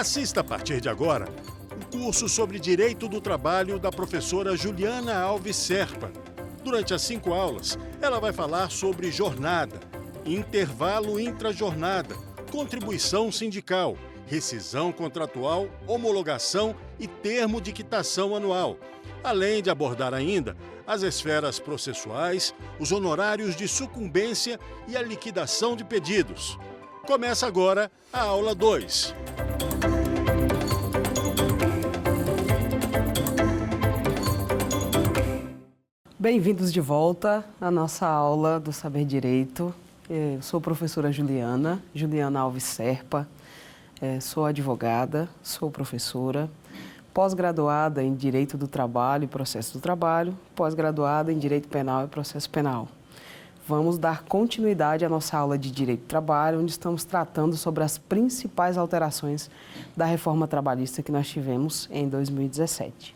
Assista a partir de agora o curso sobre Direito do Trabalho da professora Juliana Alves Serpa. Durante as 5 aulas, ela vai falar sobre jornada, intervalo intrajornada, contribuição sindical, rescisão contratual, homologação e termo de quitação anual, além de abordar ainda as esferas processuais, os honorários de sucumbência e a liquidação de pedidos. Começa agora a aula 2. Bem-vindos de volta à nossa aula do Saber Direito. Eu sou a professora Juliana Alves Serpa, sou advogada, sou professora, pós-graduada em Direito do Trabalho e Processo do Trabalho, pós-graduada em Direito Penal e Processo Penal. Vamos dar continuidade à nossa aula de Direito do Trabalho, onde estamos tratando sobre as principais alterações da reforma trabalhista que nós tivemos em 2017.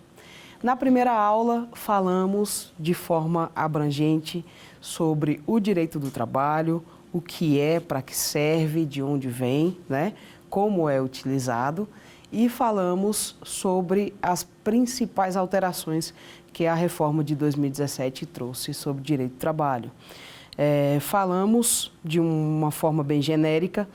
Na primeira aula, falamos de forma abrangente sobre o direito do trabalho, o que é, para que serve, de onde vem, né? Como é utilizado, e falamos sobre as principais alterações que a reforma de 2017 trouxe sobre o direito do trabalho. Falamos de uma forma bem genérica.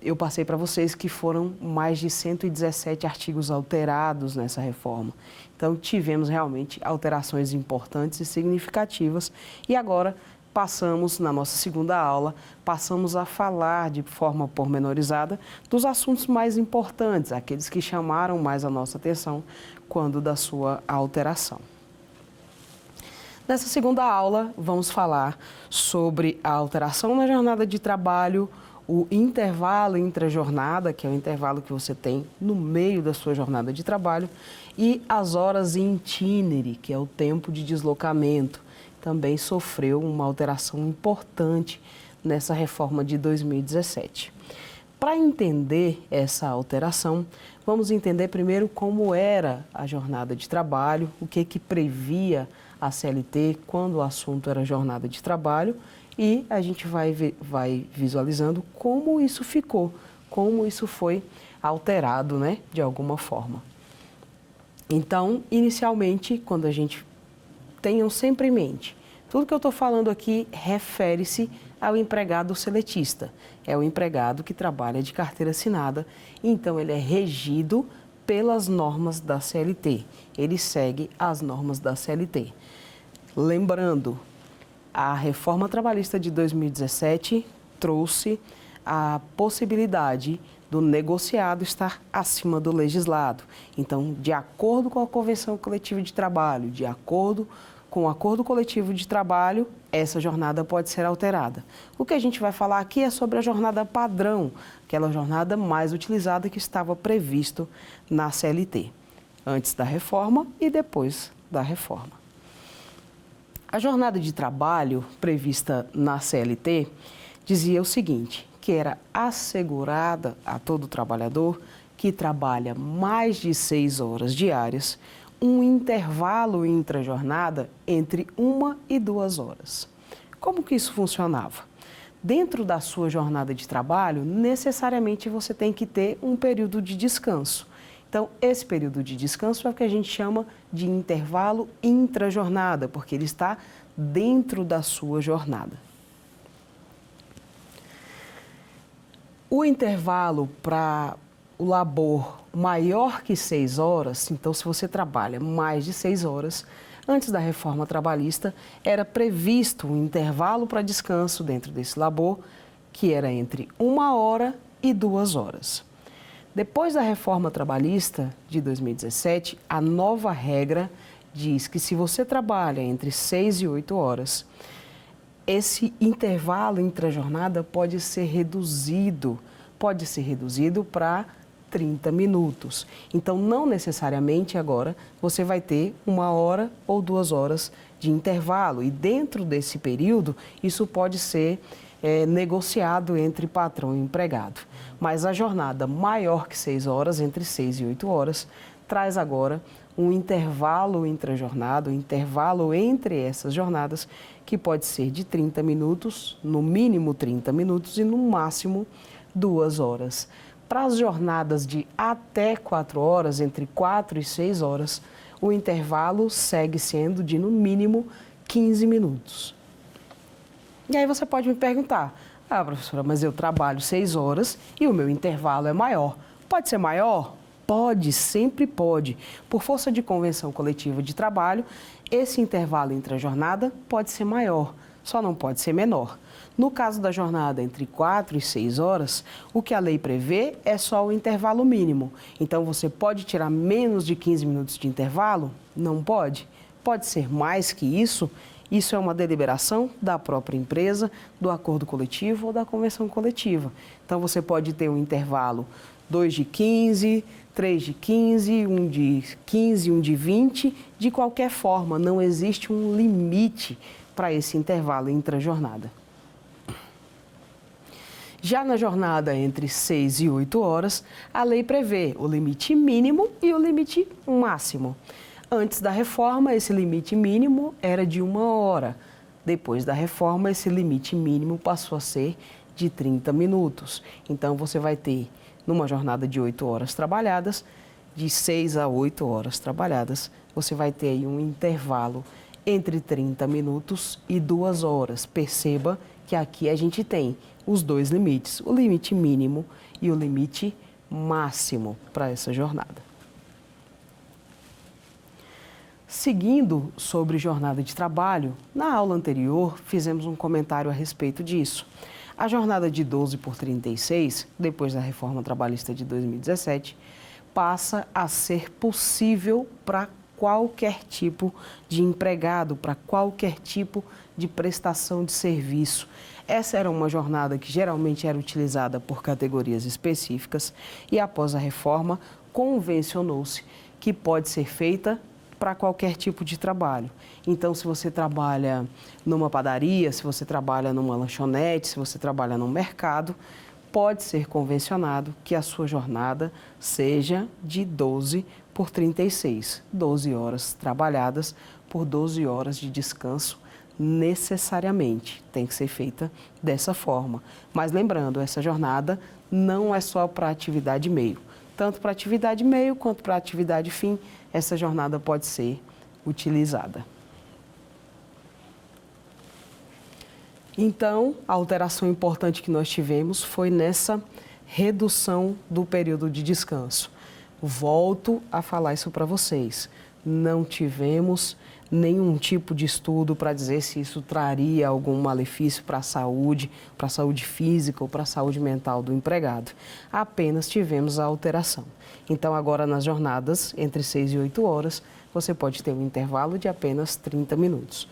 Eu passei para vocês que foram mais de 117 artigos alterados nessa reforma. Então, tivemos realmente alterações importantes e significativas. E agora, passamos, na nossa segunda aula, passamos a falar de forma pormenorizada dos assuntos mais importantes, aqueles que chamaram mais a nossa atenção quando da sua alteração. Nessa segunda aula, vamos falar sobre a alteração na jornada de trabalho, o intervalo intrajornada, que é o intervalo que você tem no meio da sua jornada de trabalho, e as horas in itinere, que é o tempo de deslocamento. Também sofreu uma alteração importante nessa reforma de 2017. Para entender essa alteração, vamos entender primeiro como era a jornada de trabalho, o que previa a CLT quando o assunto era jornada de trabalho, e a gente vai visualizando como isso ficou, como isso foi alterado, né, de alguma forma. Então, inicialmente, quando a gente tenham sempre em mente, tudo que eu estou falando aqui refere-se ao empregado seletista. É o empregado que trabalha de carteira assinada, então ele é regido pelas normas da CLT. Ele segue as normas da CLT. Lembrando, a reforma trabalhista de 2017 trouxe a possibilidade do negociado estar acima do legislado. Então, de acordo com a Convenção Coletiva de Trabalho, de acordo com o Acordo Coletivo de Trabalho, essa jornada pode ser alterada. O que a gente vai falar aqui é sobre a jornada padrão, aquela jornada mais utilizada que estava previsto na CLT, antes da reforma e depois da reforma. A jornada de trabalho prevista na CLT dizia o seguinte, que era assegurada a todo trabalhador que trabalha mais de 6 horas diárias, um intervalo intrajornada entre 1 e 2 horas. Como que isso funcionava? Dentro da sua jornada de trabalho, necessariamente você tem que ter um período de descanso. Então, esse período de descanso é o que a gente chama de intervalo intrajornada, porque ele está dentro da sua jornada. O intervalo para o labor maior que 6 horas, então se você trabalha mais de 6 horas, antes da reforma trabalhista, era previsto um intervalo para descanso dentro desse labor, que era entre 1 hora e 2 horas. Depois da reforma trabalhista de 2017, a nova regra diz que se você trabalha entre 6 e 8 horas, esse intervalo intrajornada pode ser reduzido para 30 minutos. Então, não necessariamente agora você vai ter 1 hora ou 2 horas de intervalo. E dentro desse período, isso pode ser negociado entre patrão e empregado. Mas a jornada maior que 6 horas, entre 6 e 8 horas, traz agora um intervalo intrajornada, um intervalo entre essas jornadas, que pode ser de 30 minutos, no mínimo 30 minutos e no máximo 2 horas. Para as jornadas de até 4 horas, entre 4 e 6 horas, o intervalo segue sendo de, no mínimo, 15 minutos. E aí você pode me perguntar, professora, mas eu trabalho 6 horas e o meu intervalo é maior. Pode ser maior? Pode, sempre pode. Por força de convenção coletiva de trabalho, esse intervalo entre a jornada pode ser maior, só não pode ser menor. No caso da jornada entre 4 e 6 horas, o que a lei prevê é só o intervalo mínimo. Então, você pode tirar menos de 15 minutos de intervalo? Não pode. Pode ser mais que isso? Isso é uma deliberação da própria empresa, do acordo coletivo ou da convenção coletiva. Então, você pode ter um intervalo 2 de 15, 3 de 15, 1 de 15, 1 de 20. De qualquer forma, não existe um limite para esse intervalo intra-jornada. Já na jornada entre 6 e 8 horas, a lei prevê o limite mínimo e o limite máximo. Antes da reforma, esse limite mínimo era de 1 hora. Depois da reforma, esse limite mínimo passou a ser de 30 minutos. Então, você vai ter, numa jornada de 8 horas trabalhadas, de 6 a 8 horas trabalhadas, você vai ter aí um intervalo entre 30 minutos e 2 horas. Perceba que aqui a gente tem os dois limites, o limite mínimo e o limite máximo para essa jornada. Seguindo sobre jornada de trabalho, na aula anterior fizemos um comentário a respeito disso. A jornada de 12 por 36, depois da reforma trabalhista de 2017, passa a ser possível para qualquer tipo de empregado, para qualquer tipo de prestação de serviço. Essa era uma jornada que geralmente era utilizada por categorias específicas e, após a reforma, convencionou-se que pode ser feita para qualquer tipo de trabalho. Então, se você trabalha numa padaria, se você trabalha numa lanchonete, se você trabalha num mercado, pode ser convencionado que a sua jornada seja de 12 por 36, 12 horas trabalhadas por 12 horas de descanso necessariamente. Tem que ser feita dessa forma. Mas lembrando, essa jornada não é só para atividade meio. Tanto para atividade meio quanto para atividade fim, essa jornada pode ser utilizada. Então, a alteração importante que nós tivemos foi nessa redução do período de descanso. Volto a falar isso para vocês. Não tivemos nenhum tipo de estudo para dizer se isso traria algum malefício para a saúde física ou para a saúde mental do empregado. Apenas tivemos a alteração. Então, agora nas jornadas entre 6 e 8 horas, você pode ter um intervalo de apenas 30 minutos.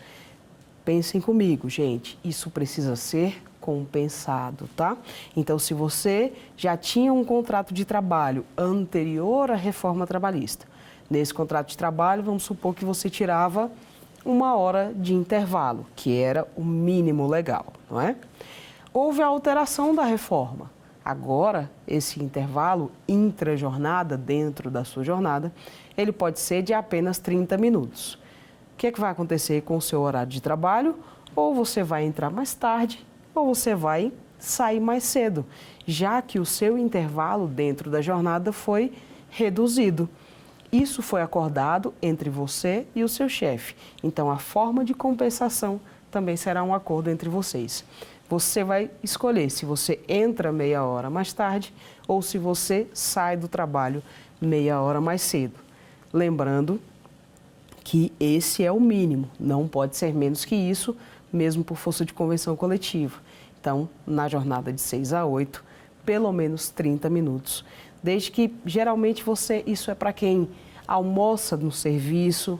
Pensem comigo, gente, isso precisa ser compensado, tá? Então, se você já tinha um contrato de trabalho anterior à reforma trabalhista, nesse contrato de trabalho, vamos supor que você tirava 1 hora de intervalo, que era o mínimo legal, não é? Houve a alteração da reforma. Agora, esse intervalo intra-jornada, dentro da sua jornada, ele pode ser de apenas 30 minutos. O que é que vai acontecer com o seu horário de trabalho? Ou você vai entrar mais tarde, ou você vai sair mais cedo, já que o seu intervalo dentro da jornada foi reduzido. Isso foi acordado entre você e o seu chefe. Então, a forma de compensação também será um acordo entre vocês. Você vai escolher se você entra meia hora mais tarde ou se você sai do trabalho meia hora mais cedo. Lembrando que esse é o mínimo, não pode ser menos que isso, mesmo por força de convenção coletiva. Então, na jornada de 6 a 8, pelo menos 30 minutos. Desde que, geralmente, isso é para quem almoça no serviço,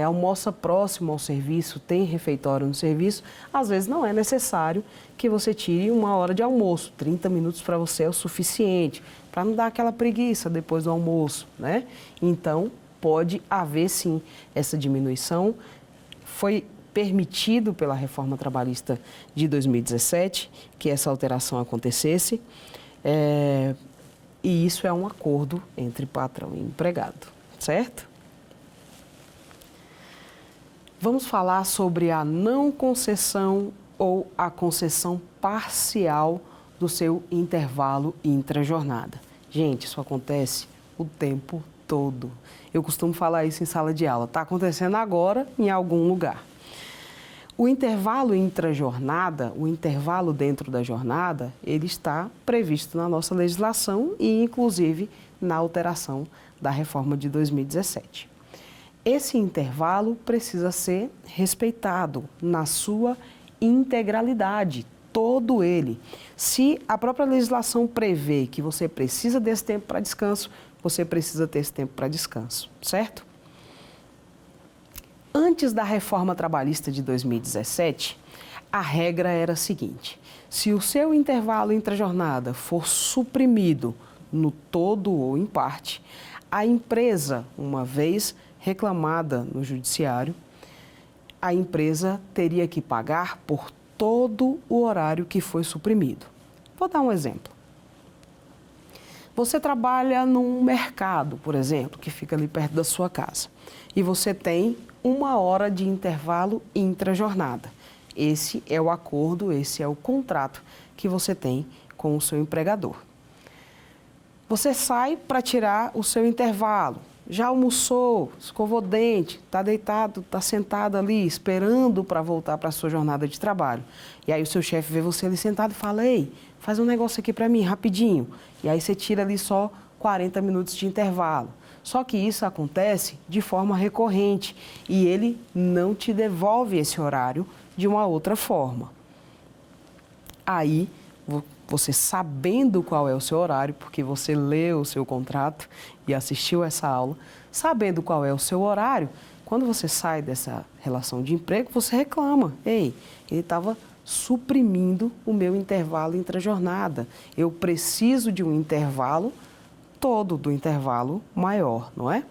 almoça próximo ao serviço, tem refeitório no serviço, às vezes não é necessário que você tire 1 hora de almoço. 30 minutos para você é o suficiente, para não dar aquela preguiça depois do almoço, né? Então, pode haver sim essa diminuição. Foi permitido pela reforma trabalhista de 2017 que essa alteração acontecesse, e isso é um acordo entre patrão e empregado, certo? Vamos falar sobre a não concessão ou a concessão parcial do seu intervalo intra-jornada. Gente, isso acontece o tempo todo. Eu costumo falar isso em sala de aula. Está acontecendo agora em algum lugar. O intervalo intrajornada, o intervalo dentro da jornada, ele está previsto na nossa legislação e, inclusive, na alteração da reforma de 2017. Esse intervalo precisa ser respeitado na sua integralidade, todo ele. Se a própria legislação prevê que você precisa desse tempo para descanso, você precisa ter esse tempo para descanso, certo? Antes da reforma trabalhista de 2017, a regra era a seguinte: se o seu intervalo intrajornada for suprimido no todo ou em parte, a empresa, uma vez reclamada no judiciário, a empresa teria que pagar por todo o horário que foi suprimido. Vou dar um exemplo. Você trabalha num mercado, por exemplo, que fica ali perto da sua casa, e você tem 1 hora de intervalo intrajornada. Esse é o acordo, esse é o contrato que você tem com o seu empregador. Você sai para tirar o seu intervalo, já almoçou, escovou dente, está deitado, está sentado ali, esperando para voltar para a sua jornada de trabalho. E aí o seu chefe vê você ali sentado e fala: ei, faz um negócio aqui para mim, rapidinho. E aí você tira ali só 40 minutos de intervalo. Só que isso acontece de forma recorrente e ele não te devolve esse horário de uma outra forma. Aí, você sabendo qual é o seu horário, porque você leu o seu contrato e assistiu essa aula, sabendo qual é o seu horário, quando você sai dessa relação de emprego, você reclama: ei, ele estava suprimindo o meu intervalo intrajornada. Eu preciso de um intervalo todo, do intervalo maior, não é?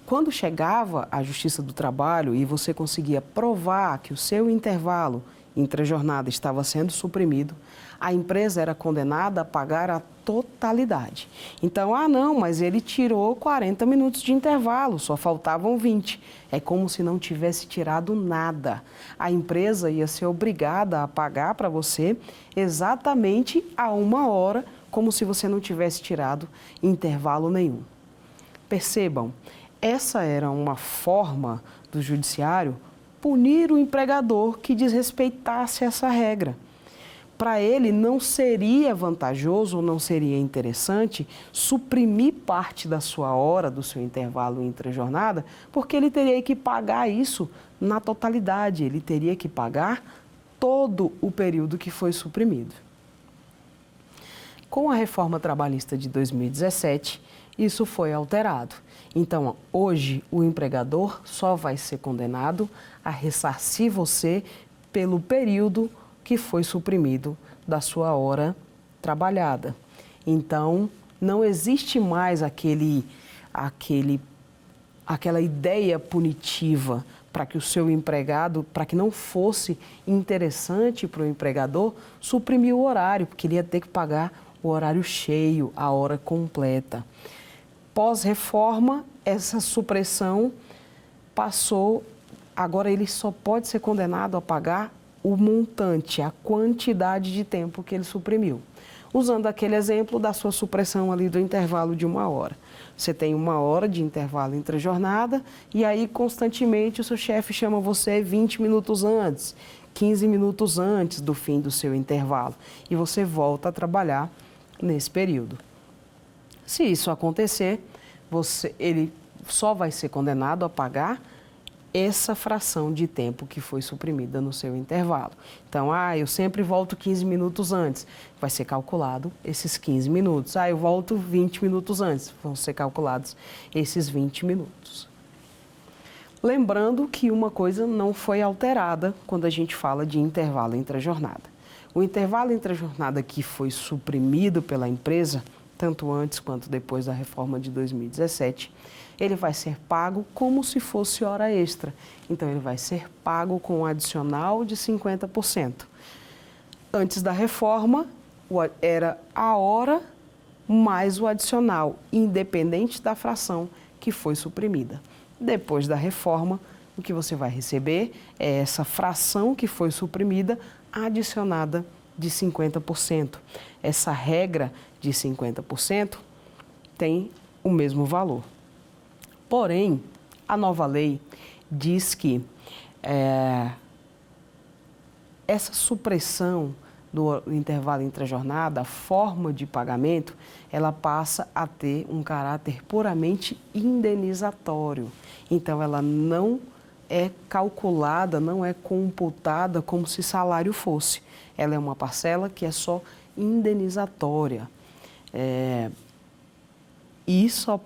Quando chegava à Justiça do Trabalho e você conseguia provar que o seu intervalo intrajornada estava sendo suprimido, a empresa era condenada a pagar a totalidade. Então, não, mas ele tirou 40 minutos de intervalo, só faltavam 20. É como se não tivesse tirado nada. A empresa ia ser obrigada a pagar para você exatamente a 1 hora, como se você não tivesse tirado intervalo nenhum. Percebam, essa era uma forma do judiciário punir o empregador que desrespeitasse essa regra. Para ele não seria vantajoso ou não seria interessante suprimir parte da sua hora, do seu intervalo intrajornada, porque ele teria que pagar isso na totalidade, ele teria que pagar todo o período que foi suprimido. Com a reforma trabalhista de 2017, isso foi alterado. Então, hoje, o empregador só vai ser condenado a ressarcir você pelo período que foi suprimido da sua hora trabalhada. Então, não existe mais aquela ideia punitiva para que o seu empregado, para que não fosse interessante para o empregador suprimir o horário, porque ele ia ter que pagar o horário cheio, a hora completa. Pós-reforma, essa supressão passou, agora ele só pode ser condenado a pagar o montante, a quantidade de tempo que ele suprimiu. Usando aquele exemplo da sua supressão ali do intervalo de 1 hora. Você tem 1 hora de intervalo intrajornada e aí constantemente o seu chefe chama você 20 minutos antes, 15 minutos antes do fim do seu intervalo e você volta a trabalhar nesse período. Se isso acontecer, ele só vai ser condenado a pagar essa fração de tempo que foi suprimida no seu intervalo. Então, eu sempre volto 15 minutos antes. Vai ser calculado esses 15 minutos. Eu volto 20 minutos antes. Vão ser calculados esses 20 minutos. Lembrando que uma coisa não foi alterada quando a gente fala de intervalo intrajornada. O intervalo intrajornada que foi suprimido pela empresa, tanto antes quanto depois da reforma de 2017, ele vai ser pago como se fosse hora extra. Então, ele vai ser pago com um adicional de 50%. Antes da reforma, era a hora mais o adicional, independente da fração que foi suprimida. Depois da reforma, o que você vai receber é essa fração que foi suprimida adicionada de 50%. Essa regra de 50%, tem o mesmo valor. Porém, a nova lei diz que essa supressão do intervalo entre a jornada, a forma de pagamento, ela passa a ter um caráter puramente indenizatório. Então, ela não é calculada, não é computada como se salário fosse. Ela é uma parcela que é só indenizatória. E só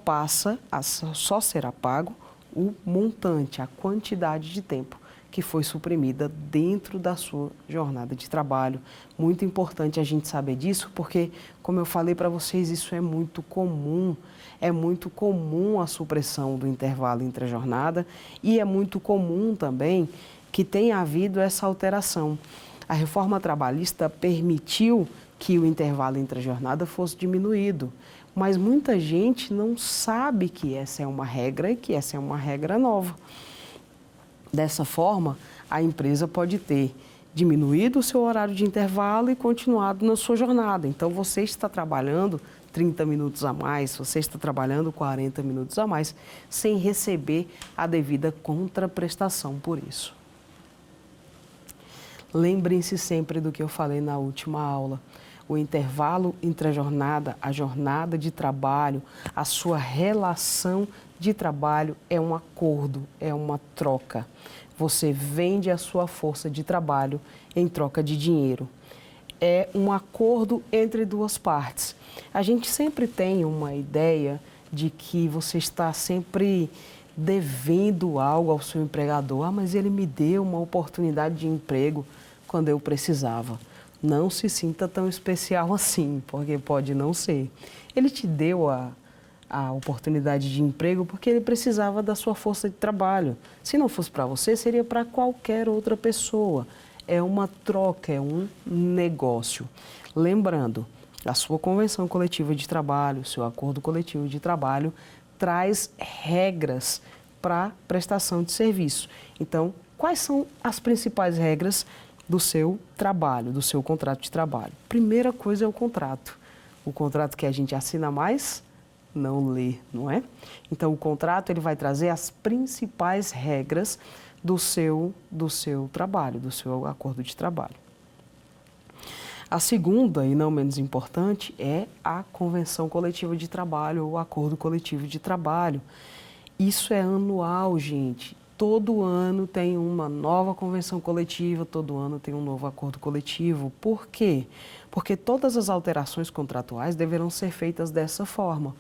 será pago o montante, a quantidade de tempo que foi suprimida dentro da sua jornada de trabalho. Muito importante a gente saber disso, porque, como eu falei para vocês, isso é muito comum. É muito comum a supressão do intervalo entre a jornada e é muito comum também que tenha havido essa alteração. A reforma trabalhista permitiu que o intervalo entre a jornada fosse diminuído, mas muita gente não sabe que essa é uma regra e que essa é uma regra nova. Dessa forma, a empresa pode ter diminuído o seu horário de intervalo e continuado na sua jornada. Então, você está trabalhando 30 minutos a mais, você está trabalhando 40 minutos a mais, sem receber a devida contraprestação por isso. Lembrem-se sempre do que eu falei na última aula. O intervalo entre a jornada de trabalho, a sua relação de trabalho é um acordo, é uma troca. Você vende a sua força de trabalho em troca de dinheiro. É um acordo entre duas partes. A gente sempre tem uma ideia de que você está sempre devendo algo ao seu empregador. Mas ele me deu uma oportunidade de emprego quando eu precisava. Não se sinta tão especial assim, porque pode não ser. Ele te deu a oportunidade de emprego porque ele precisava da sua força de trabalho. Se não fosse para você, seria para qualquer outra pessoa. É uma troca, é um negócio. Lembrando, a sua convenção coletiva de trabalho, o seu acordo coletivo de trabalho, traz regras para prestação de serviço. Então, quais são as principais regras do seu trabalho, do seu contrato de trabalho? Primeira coisa é o contrato. O contrato que a gente assina mais, não lê, não é? Então, o contrato ele vai trazer as principais regras do seu trabalho, do seu acordo de trabalho. A segunda, e não menos importante, é a convenção coletiva de trabalho ou o acordo coletivo de trabalho. Isso é anual, gente. Todo ano tem uma nova convenção coletiva, todo ano tem um novo acordo coletivo. Por quê? Porque todas as alterações contratuais deverão ser feitas dessa forma.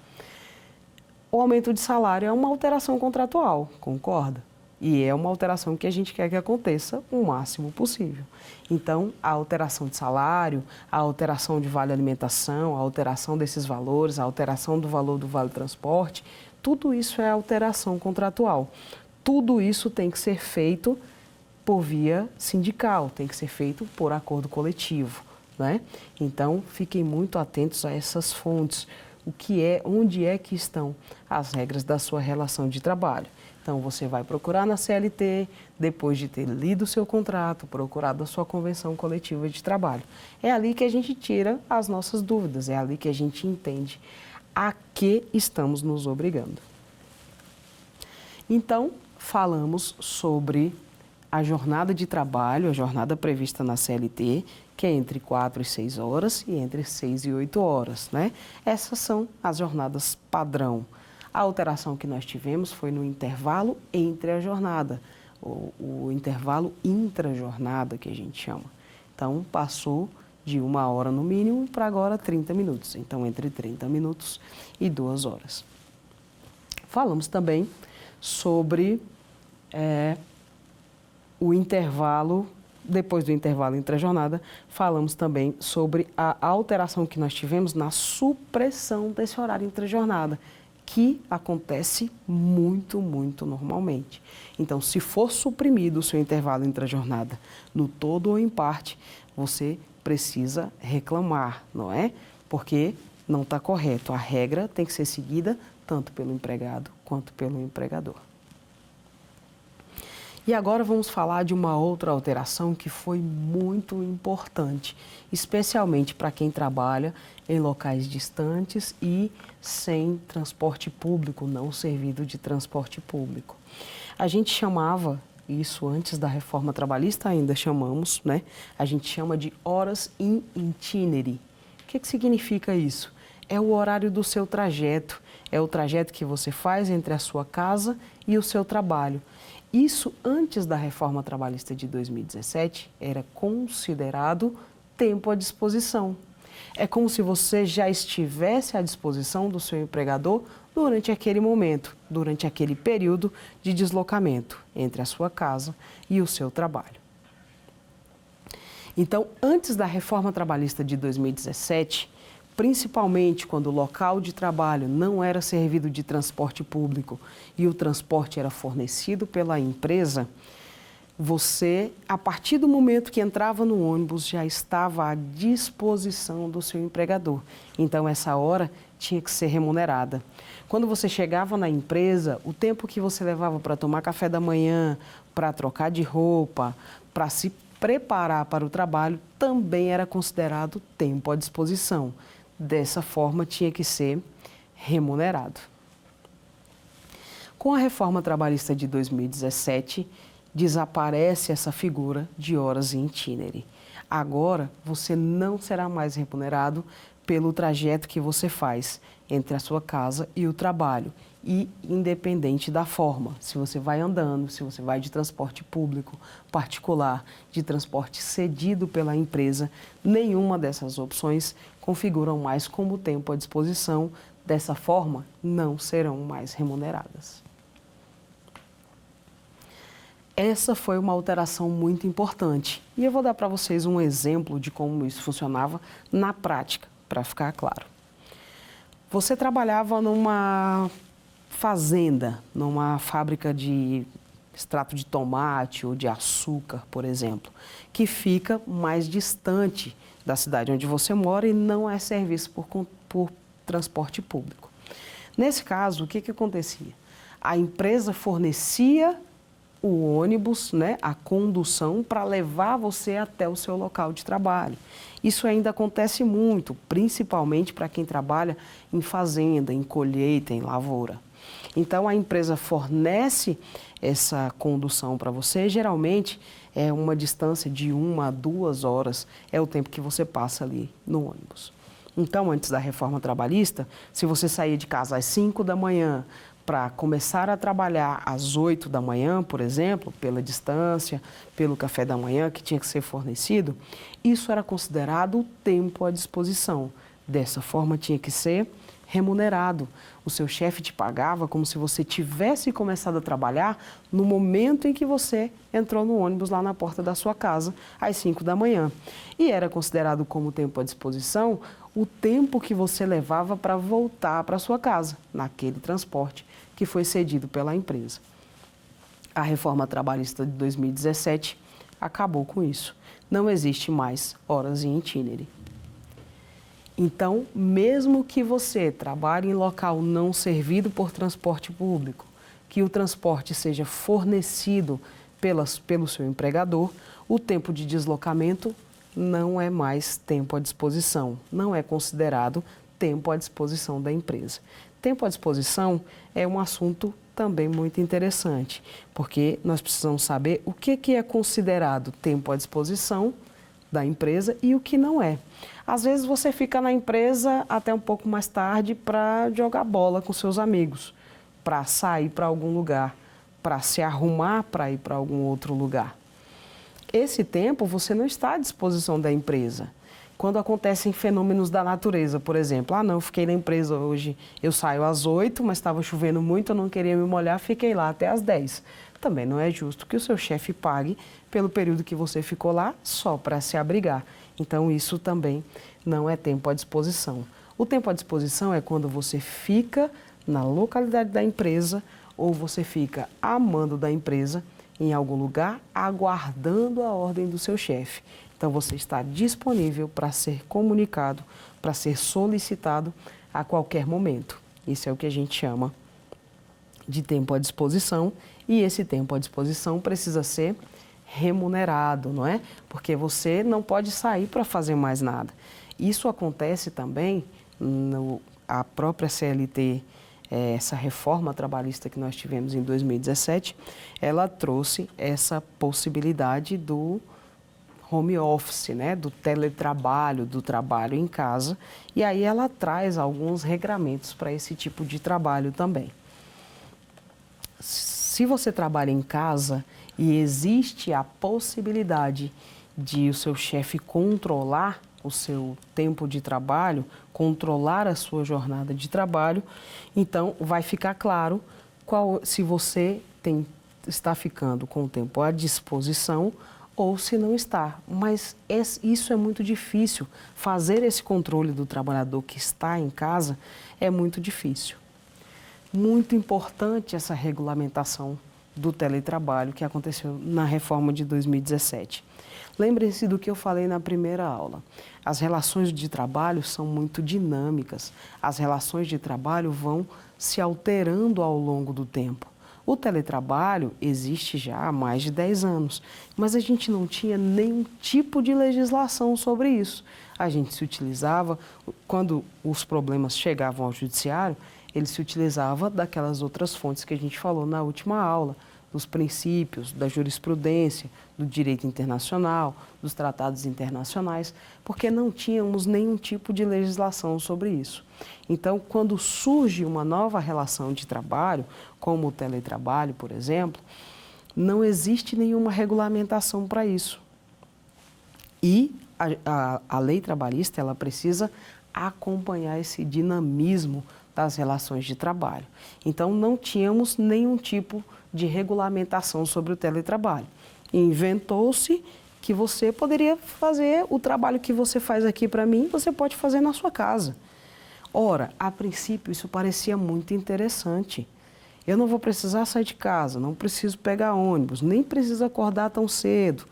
O aumento de salário é uma alteração contratual, concorda? E é uma alteração que a gente quer que aconteça o máximo possível. Então, a alteração de salário, a alteração de vale alimentação, a alteração desses valores, a alteração do valor do vale transporte, tudo isso é alteração contratual. Tudo isso tem que ser feito por via sindical, tem que ser feito por acordo coletivo, né? Então, fiquem muito atentos a essas fontes. Onde é que estão as regras da sua relação de trabalho? Então, você vai procurar na CLT, depois de ter lido o seu contrato, procurado a sua convenção coletiva de trabalho. É ali que a gente tira as nossas dúvidas, é ali que a gente entende a que estamos nos obrigando. Então, falamos sobre a jornada de trabalho, a jornada prevista na CLT, que é entre 4 e 6 horas e entre 6 e 8 horas, né? Essas são as jornadas padrão. A alteração que nós tivemos foi no intervalo entre a jornada, o intervalo intra-jornada, que a gente chama. Então, passou de 1 hora no mínimo para agora 30 minutos. Então, entre 30 minutos e 2 horas. Falamos também sobre o intervalo, depois do intervalo entre a jornada, falamos também sobre a alteração que nós tivemos na supressão desse horário entre a jornada, que acontece muito, muito normalmente. Então, se for suprimido o seu intervalo entre a jornada no todo ou em parte, você precisa reclamar, não é? Porque não está correto. A regra tem que ser seguida tanto pelo empregado quanto pelo empregador. E agora vamos falar de uma outra alteração que foi muito importante, especialmente para quem trabalha em locais distantes e sem transporte público, não servido de transporte público. A gente chamava isso antes da reforma trabalhista, ainda chamamos, né? A gente chama de horas in itinere. O que significa isso? É o horário do seu trajeto, é o trajeto que você faz entre a sua casa e o seu trabalho. Isso, antes da reforma trabalhista de 2017, era considerado tempo à disposição. É como se você já estivesse à disposição do seu empregador durante aquele momento, durante aquele período de deslocamento entre a sua casa e o seu trabalho. Então, antes da reforma trabalhista de 2017, principalmente quando o local de trabalho não era servido de transporte público e o transporte era fornecido pela empresa, você, a partir do momento que entrava no ônibus, já estava à disposição do seu empregador. Então, essa hora tinha que ser remunerada. Quando você chegava na empresa, o tempo que você levava para tomar café da manhã, para trocar de roupa, para se preparar para o trabalho, também era considerado tempo à disposição. Dessa forma, tinha que ser remunerado. Com a reforma trabalhista de 2017, desaparece essa figura de horas in itinere. Agora, você não será mais remunerado pelo trajeto que você faz entre a sua casa e o trabalho, e independente da forma, se você vai andando, se você vai de transporte público, particular, de transporte cedido pela empresa, nenhuma dessas opções configuram mais como tempo à disposição. Dessa forma, não serão mais remuneradas. Essa foi uma alteração muito importante e eu vou dar para vocês um exemplo de como isso funcionava na prática, para ficar claro. Você trabalhava numa fazenda, numa fábrica de extrato de tomate ou de açúcar, por exemplo, que fica mais distante da cidade onde você mora e não é serviço por transporte público. Nesse caso, o que acontecia? A empresa fornecia o ônibus, né, a condução para levar você até o seu local de trabalho. Isso ainda acontece muito, principalmente para quem trabalha em fazenda, em colheita, em lavoura. Então, a empresa fornece essa condução para você, geralmente é uma distância de 1 a 2 horas, é o tempo que você passa ali no ônibus. Então, antes da reforma trabalhista, se você saía de casa às 5 da manhã para começar a trabalhar às 8 da manhã, por exemplo, pela distância, pelo café da manhã que tinha que ser fornecido, isso era considerado tempo à disposição. Dessa forma, tinha que ser remunerado. O seu chefe te pagava como se você tivesse começado a trabalhar no momento em que você entrou no ônibus lá na porta da sua casa, às 5 da manhã. E era considerado como tempo à disposição o tempo que você levava para voltar para sua casa, naquele transporte que foi cedido pela empresa. A reforma trabalhista de 2017 acabou com isso. Não existe mais horas in itinere. Então, mesmo que você trabalhe em local não servido por transporte público, que o transporte seja fornecido pelo seu empregador, o tempo de deslocamento não é mais tempo à disposição, não é considerado tempo à disposição da empresa. Tempo à disposição é um assunto também muito interessante, porque nós precisamos saber o que é considerado tempo à disposição da empresa e o que não é. Às vezes você fica na empresa até um pouco mais tarde para jogar bola com seus amigos, para sair para algum lugar, para se arrumar para ir para algum outro lugar. Esse tempo você não está à disposição da empresa. Quando acontecem fenômenos da natureza, por exemplo, não, eu fiquei na empresa hoje, eu saio às 8, mas estava chovendo muito, eu não queria me molhar, fiquei lá até às 10. Também não é justo que o seu chefe pague pelo período que você ficou lá só para se abrigar. Então, isso também não é tempo à disposição. O tempo à disposição é quando você fica na localidade da empresa ou você fica a mando da empresa em algum lugar, aguardando a ordem do seu chefe. Então, você está disponível para ser comunicado, para ser solicitado a qualquer momento. Isso é o que a gente chama de tempo à disposição E esse tempo à disposição precisa ser remunerado, não é? Porque você não pode sair para fazer mais nada. Isso acontece também a própria CLT, essa reforma trabalhista que nós tivemos em 2017, ela trouxe essa possibilidade do home office, né, do teletrabalho, do trabalho em casa, e aí ela traz alguns regramentos para esse tipo de trabalho também. Se você trabalha em casa e existe a possibilidade de o seu chefe controlar o seu tempo de trabalho, controlar a sua jornada de trabalho, então vai ficar claro se você está ficando com o tempo à disposição ou se não está. Mas isso é muito difícil. Fazer esse controle do trabalhador que está em casa é muito difícil. Muito importante essa regulamentação do teletrabalho que aconteceu na reforma de 2017. Lembrem-se do que eu falei na primeira aula. As relações de trabalho são muito dinâmicas. As relações de trabalho vão se alterando ao longo do tempo. O teletrabalho existe já há mais de 10 anos, mas a gente não tinha nenhum tipo de legislação sobre isso. A gente se utilizava, quando os problemas chegavam ao judiciário, ele se utilizava daquelas outras fontes que a gente falou na última aula, dos princípios, da jurisprudência, do direito internacional, dos tratados internacionais, porque não tínhamos nenhum tipo de legislação sobre isso. Então, quando surge uma nova relação de trabalho, como o teletrabalho, por exemplo, não existe nenhuma regulamentação para isso. E a lei trabalhista, ela precisa acompanhar esse dinamismo das relações de trabalho. Então, não tínhamos nenhum tipo de regulamentação sobre o teletrabalho. Inventou-se que você poderia fazer o trabalho que você faz aqui para mim, você pode fazer na sua casa. Ora, a princípio, isso parecia muito interessante. Eu não vou precisar sair de casa, não preciso pegar ônibus, nem preciso acordar tão cedo.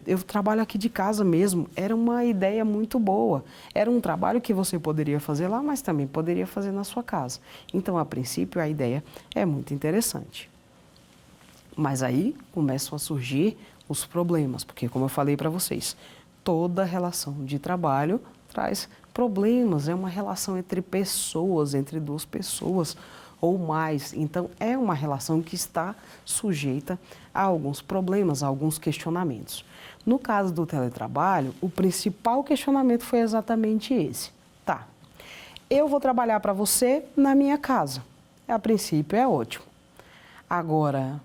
Eu trabalho aqui de casa mesmo. Era uma ideia muito boa. Era um trabalho que você poderia fazer lá, mas também poderia fazer na sua casa. Então, a princípio, a ideia é muito interessante. Mas aí começam a surgir os problemas, porque, como eu falei para vocês, toda relação de trabalho traz problemas. É uma relação entre pessoas, entre duas pessoas ou mais. Então, é uma relação que está sujeita a alguns problemas, a alguns questionamentos. No caso do teletrabalho, o principal questionamento foi exatamente esse. Tá, eu vou trabalhar para você na minha casa. A princípio é ótimo. Agora,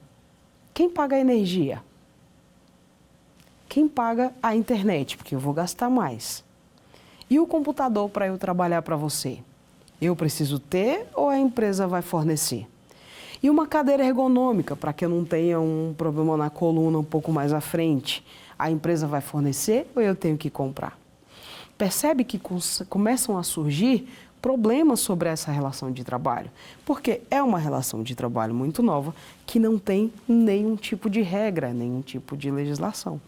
quem paga a energia? Quem paga a internet? Porque eu vou gastar mais. E o computador para eu trabalhar para você? Eu preciso ter ou a empresa vai fornecer? E uma cadeira ergonômica, para que eu não tenha um problema na coluna um pouco mais à frente, a empresa vai fornecer ou eu tenho que comprar? Percebe que começam a surgir problemas sobre essa relação de trabalho, porque é uma relação de trabalho muito nova que não tem nenhum tipo de regra, nenhum tipo de legislação.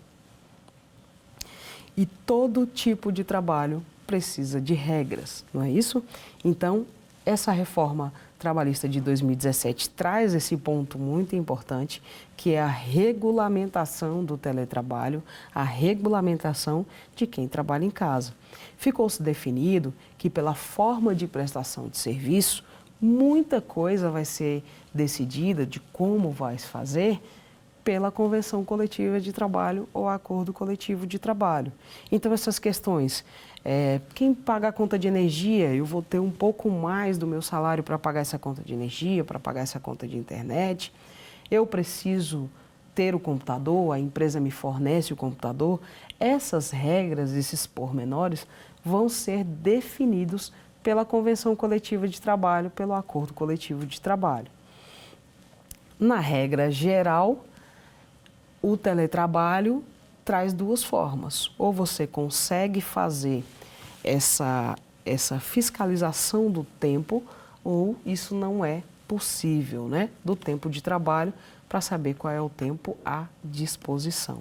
E todo tipo de trabalho precisa de regras, não é isso? Então, essa reforma trabalhista de 2017 traz esse ponto muito importante, que é a regulamentação do teletrabalho, a regulamentação de quem trabalha em casa. Ficou-se definido que, pela forma de prestação de serviço, muita coisa vai ser decidida de como vai se fazer pela convenção coletiva de trabalho ou acordo coletivo de trabalho. Então, essas questões, quem paga a conta de energia, eu vou ter um pouco mais do meu salário para pagar essa conta de energia, para pagar essa conta de internet, eu preciso ter o computador, a empresa me fornece o computador. Essas regras, esses pormenores, vão ser definidos pela convenção coletiva de trabalho, pelo acordo coletivo de trabalho. Na regra geral, o teletrabalho traz duas formas. Ou você consegue fazer essa fiscalização do tempo, ou isso não é possível, né? Do tempo de trabalho, para saber qual é o tempo à disposição.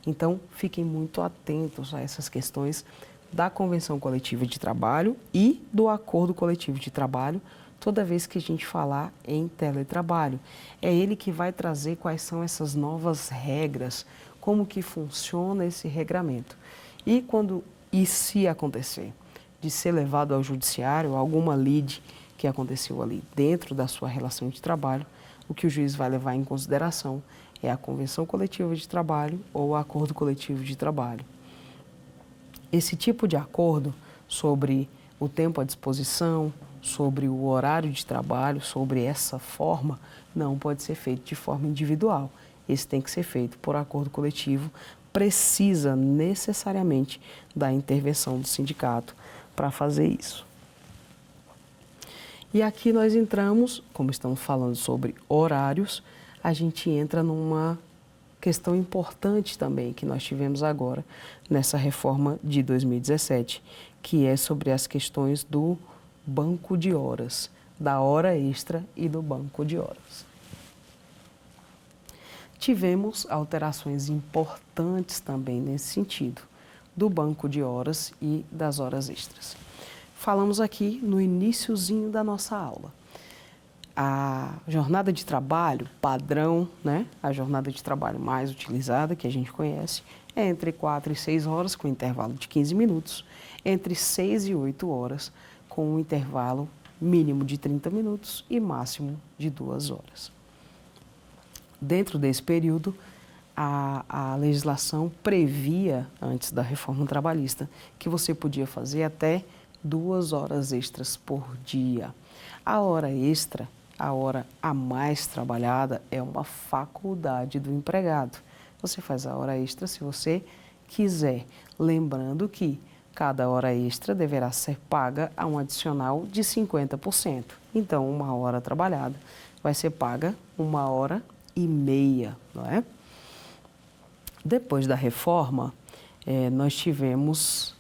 Então, fiquem muito atentos a essas questões da Convenção Coletiva de Trabalho e do Acordo Coletivo de Trabalho. toda vez que a gente falar em teletrabalho. É ele que vai trazer quais são essas novas regras, como que funciona esse regramento. E se acontecer de ser levado ao judiciário, alguma lide que aconteceu ali dentro da sua relação de trabalho, o que o juiz vai levar em consideração é a convenção coletiva de trabalho ou o acordo coletivo de trabalho. Esse tipo de acordo sobre o tempo à disposição, sobre o horário de trabalho, sobre essa forma, não pode ser feito de forma individual. Esse tem que ser feito por acordo coletivo, precisa necessariamente da intervenção do sindicato para fazer isso. E aqui nós entramos, como estamos falando sobre horários, a gente entra numa questão importante também que nós tivemos agora nessa reforma de 2017, que é sobre as questões do banco de horas, da hora extra e do banco de horas. Tivemos alterações importantes também nesse sentido, do banco de horas e das horas extras. Falamos aqui no iniciozinho da nossa aula. A jornada de trabalho padrão, né? A jornada de trabalho mais utilizada, que a gente conhece, é entre 4 e 6 horas, com intervalo de 15 minutos, entre 6 e 8 horas, com um intervalo mínimo de 30 minutos e máximo de 2 horas. Dentro desse período, a legislação previa, antes da reforma trabalhista, que você podia fazer até 2 horas extras por dia. A hora extra, a hora a mais trabalhada, é uma faculdade do empregado. Você faz a hora extra se você quiser, lembrando que cada hora extra deverá ser paga a um adicional de 50%. Então, 1 hora trabalhada vai ser paga 1h30, não é? Depois da reforma, nós tivemos...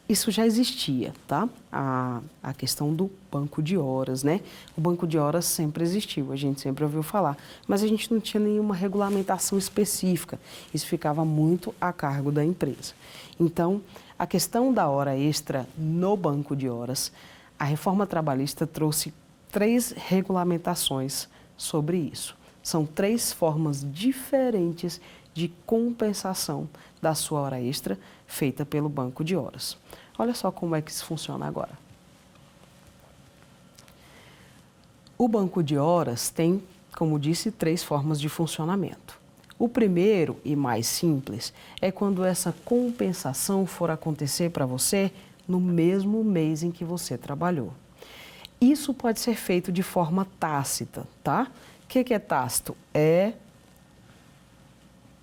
Isso já existia, tá? A questão do banco de horas, né? O banco de horas sempre existiu, a gente sempre ouviu falar, mas a gente não tinha nenhuma regulamentação específica. Isso ficava muito a cargo da empresa. Então, a questão da hora extra no banco de horas, a reforma trabalhista trouxe 3 regulamentações sobre isso. São 3 formas diferentes de compensação da sua hora extra feita pelo banco de horas. Olha só como é que isso funciona agora. O banco de horas tem, como disse, 3 formas de funcionamento. O primeiro e mais simples é quando essa compensação for acontecer para você no mesmo mês em que você trabalhou. Isso pode ser feito de forma tácita, tá? O que é tácito? É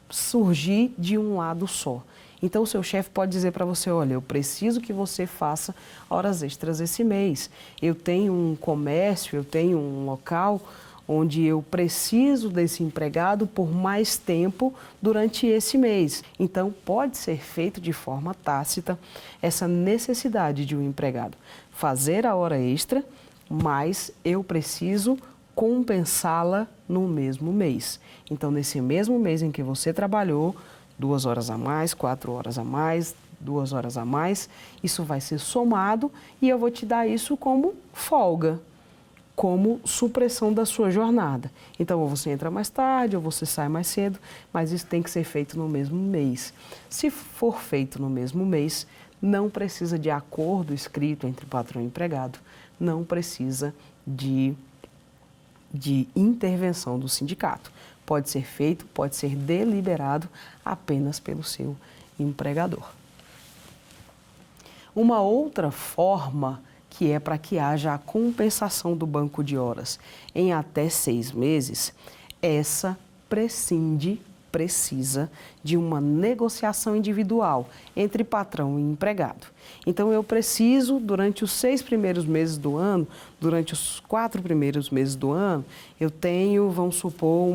surgir de um lado só. Então, o seu chefe pode dizer para você, olha, eu preciso que você faça horas extras esse mês. Eu tenho um comércio, eu tenho um local onde eu preciso desse empregado por mais tempo durante esse mês. Então, pode ser feito de forma tácita essa necessidade de um empregado fazer a hora extra, mas eu preciso compensá-la no mesmo mês. Então, nesse mesmo mês em que você trabalhou, 2 horas a mais, 4 horas a mais, 2 horas a mais, isso vai ser somado e eu vou te dar isso como folga, como supressão da sua jornada. Então, ou você entra mais tarde, ou você sai mais cedo, mas isso tem que ser feito no mesmo mês. Se for feito no mesmo mês, não precisa de acordo escrito entre patrão e empregado, não precisa de intervenção do sindicato. Pode ser feito, pode ser deliberado apenas pelo seu empregador. Uma outra forma que é para que haja a compensação do banco de horas em até 6 meses, essa precisa de uma negociação individual entre patrão e empregado. Então, eu preciso, durante os 6 primeiros meses do ano, durante os 4 primeiros meses do ano, eu tenho, vamos supor,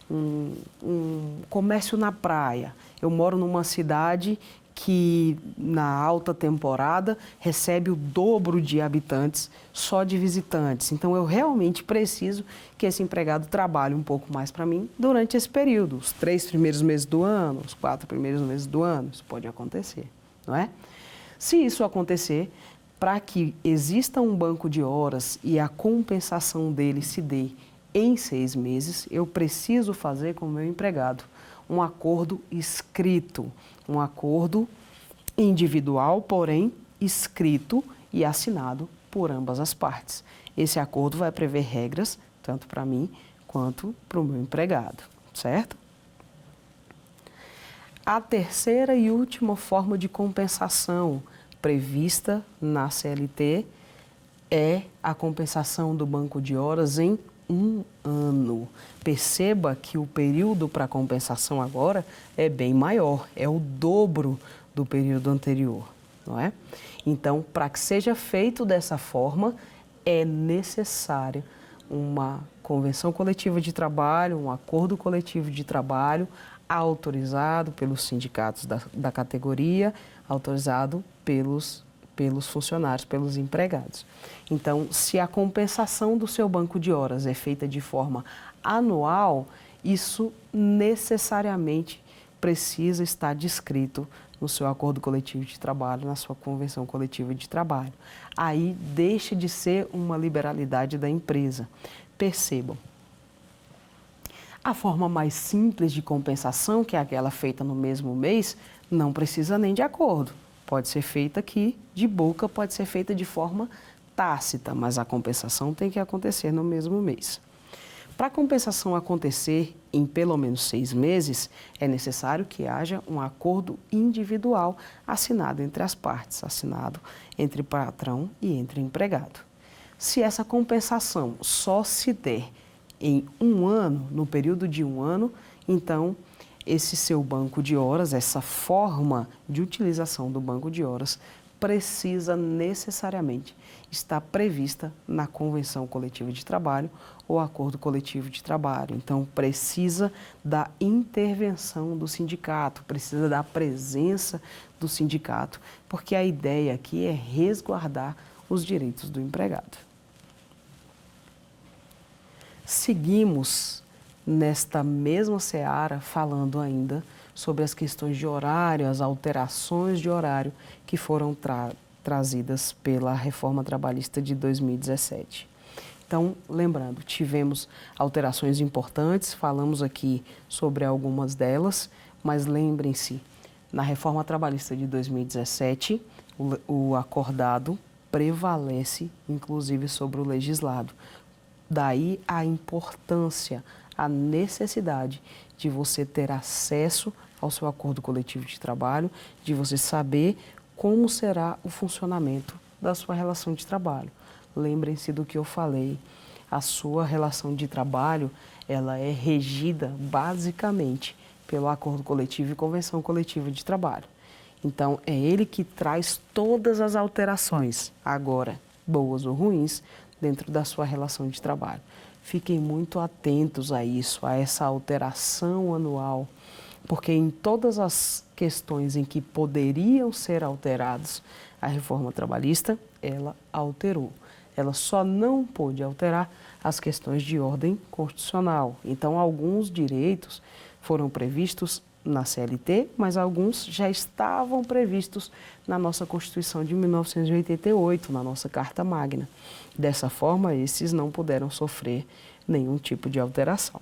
um comércio na praia. Eu moro numa cidade que, na alta temporada, recebe o dobro de habitantes só de visitantes. Então, eu realmente preciso que esse empregado trabalhe um pouco mais para mim durante esse período, os 3 primeiros meses do ano, os 4 primeiros meses do ano. Isso pode acontecer, não é? Se isso acontecer, para que exista um banco de horas e a compensação dele se dê em 6 meses, eu preciso fazer com o meu empregado um acordo escrito, um acordo individual, porém escrito e assinado por ambas as partes. Esse acordo vai prever regras, tanto para mim quanto para o meu empregado, certo? A terceira e última forma de compensação prevista na CLT é a compensação do banco de horas em 1 ano. Perceba que o período para compensação agora é bem maior, é o dobro do período anterior, não é? Então, para que seja feito dessa forma, é necessário uma convenção coletiva de trabalho, um acordo coletivo de trabalho autorizado pelos sindicatos da categoria, autorizado pelos funcionários, pelos empregados. Então, se a compensação do seu banco de horas é feita de forma anual, isso necessariamente precisa estar descrito no seu acordo coletivo de trabalho, na sua convenção coletiva de trabalho. Aí deixa de ser uma liberalidade da empresa. Percebam, a forma mais simples de compensação, que é aquela feita no mesmo mês, não precisa nem de acordo. Pode ser feita aqui de boca, pode ser feita de forma tácita, mas a compensação tem que acontecer no mesmo mês. Para a compensação acontecer em pelo menos 6 meses, é necessário que haja um acordo individual assinado entre as partes, assinado entre patrão e entre empregado. Se essa compensação só se der em 1 ano, no período de 1 ano, então esse seu banco de horas, essa forma de utilização do banco de horas, precisa necessariamente estar prevista na convenção coletiva de trabalho ou acordo coletivo de trabalho. Então, precisa da intervenção do sindicato, precisa da presença do sindicato, porque a ideia aqui é resguardar os direitos do empregado. Seguimos nesta mesma seara falando ainda sobre as questões de horário, as alterações de horário que foram trazidas pela reforma trabalhista de 2017. Então, lembrando, tivemos alterações importantes, falamos aqui sobre algumas delas, mas lembrem-se, na reforma trabalhista de 2017, o acordado prevalece, inclusive, sobre o legislado. Daí a importância, a necessidade de você ter acesso ao seu acordo coletivo de trabalho, de você saber como será o funcionamento da sua relação de trabalho. Lembrem-se do que eu falei, a sua relação de trabalho, ela é regida basicamente pelo acordo coletivo e convenção coletiva de trabalho. Então, é ele que traz todas as alterações, agora, boas ou ruins, dentro da sua relação de trabalho. Fiquem muito atentos a isso, a essa alteração anual, porque em todas as questões em que poderiam ser alterados, a reforma trabalhista, ela alterou. Ela só não pôde alterar as questões de ordem constitucional. Então, alguns direitos foram previstos na CLT, mas alguns já estavam previstos na nossa Constituição de 1988, na nossa Carta Magna. Dessa forma, esses não puderam sofrer nenhum tipo de alteração.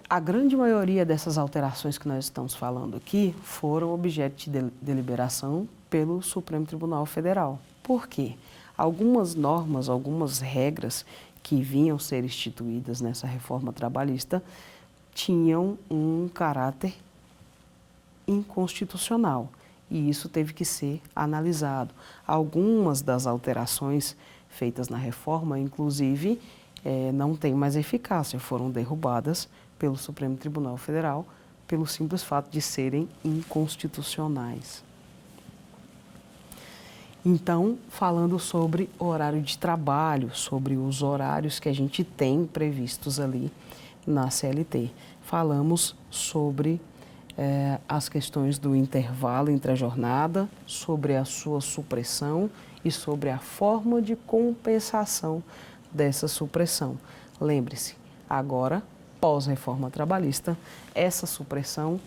A grande maioria dessas alterações que nós estamos falando aqui foram objeto de deliberação pelo Supremo Tribunal Federal. Por quê? Algumas normas, algumas regras que vinham ser instituídas nessa reforma trabalhista tinham um caráter inconstitucional e isso teve que ser analisado. Algumas das alterações feitas na reforma, inclusive, não têm mais eficácia, foram derrubadas pelo Supremo Tribunal Federal pelo simples fato de serem inconstitucionais. Então, falando sobre horário de trabalho, sobre os horários que a gente tem previstos ali na CLT, falamos sobre as questões do intervalo entre a jornada, sobre a sua supressão e sobre a forma de compensação dessa supressão. Lembre-se, agora, pós-reforma trabalhista, essa supressão,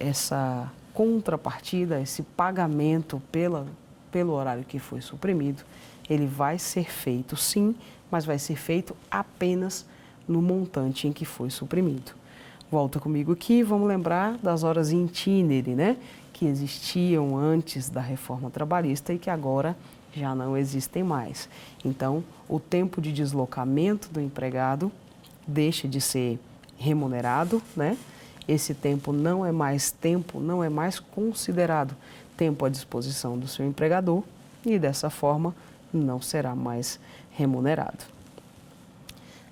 essa contrapartida, esse pagamento pelo horário que foi suprimido, ele vai ser feito sim, mas vai ser feito apenas no montante em que foi suprimido. Volta comigo aqui, vamos lembrar das horas in itinere, né? Que existiam antes da reforma trabalhista e que agora já não existem mais. Então, o tempo de deslocamento do empregado deixa de ser remunerado, né? Esse tempo não é mais considerado tempo à disposição do seu empregador e dessa forma não será mais remunerado.